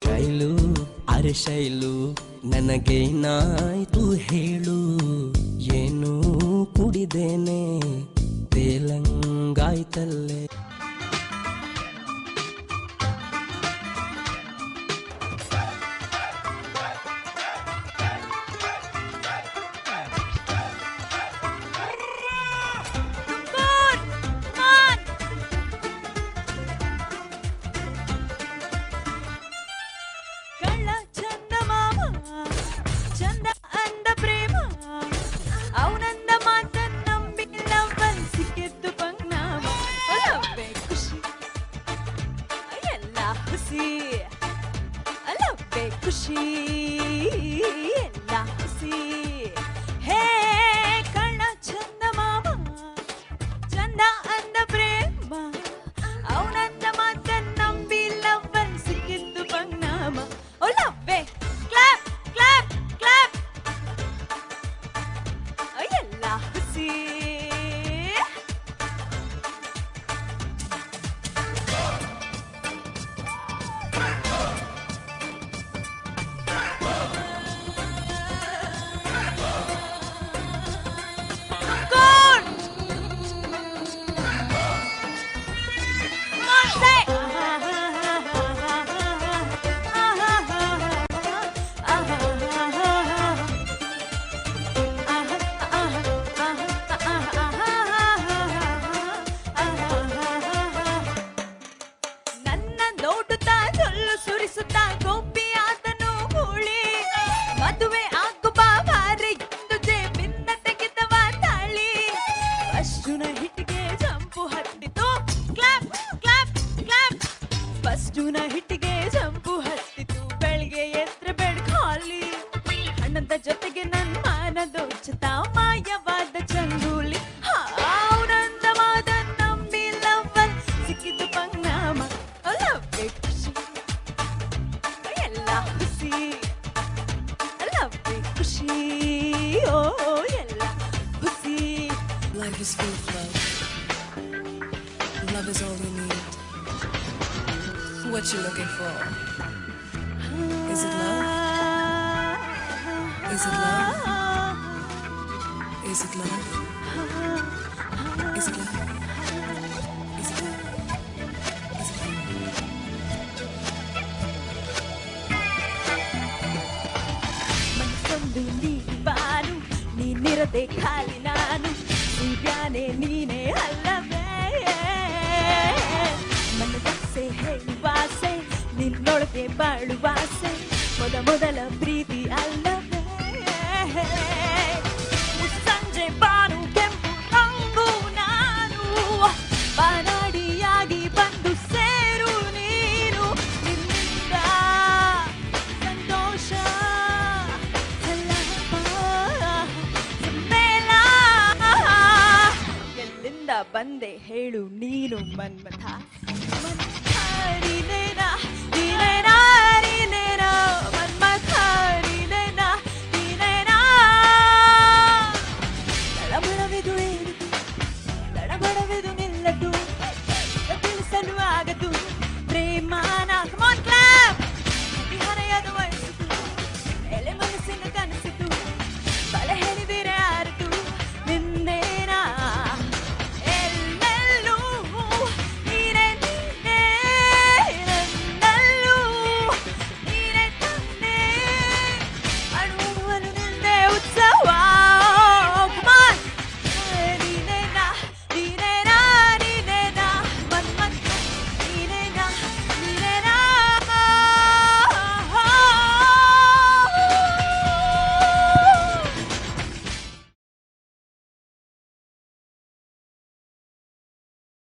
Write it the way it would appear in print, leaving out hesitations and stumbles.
ಶೈಲು ಅರೆ ಶೈಲು ನನಗೇನಾಯ್ತು ಹೇಳು, ಏನು ಕುಡಿದೇನೆ ತೇಲಂಗಾಯ್ತಲ್ಲೇ. ಜೊತೆಗೆ ನನ್ನ ಮಾನದೋಚತ ಮಾಯವಾದ ಚಂಗೂಲಿ ಆನಂದವಾದ ನಂಬಿ ಲವ್ವಲ್ ಸಿಕ್ಕಿದ್ದು ಪರಿಣಾಮ. ಲವ್ವೇ ಖುಷಿ ಎಲ್ಲ ಖುಷಿ, ಲವ್ವೇ ಖುಷಿ, ಓ ಎಲ್ಲ ಖುಷಿ. Life is full of love. Love is all you need. What you looking for? Is it love? Is it love? Is it love? Is it love? Is it love? Is it love? ಮನಸ್ಸೊಂದು ನೀನು ನೀನಿರದೆ ಖಾಲಿ ನಾನು, ಸೂರ್ಯನೇ ನೀನೇ ಅಲ್ಲವೇ. ಮನದಾಸೆ ಹೇಳುವಾಸೆ ನಿನ್ನೊಳಗೆ ಬಾಳುವಾಸೆ, ಮೊದಲ ಪ್ರೀತಿ ಅಲ್ಲವೇ. ಸಂಜೆ ಬಾನು ಕೆಂಪು ರಂಗು ನಾನು, ಬಾನಾಡಿಯಾಗಿ ಬಂದು ಸೇರು ನೀನು. ನಿನ್ನಿಂದ ಸಂತೋಷ ಸಮ್ಮೇಳ, ಎಲ್ಲಿಂದ ಬಂದೆ ಹೇಳು ನೀನು ಮನ್ಮಥ. ಮನ್ಮಥ ನೀನೇ ನಾ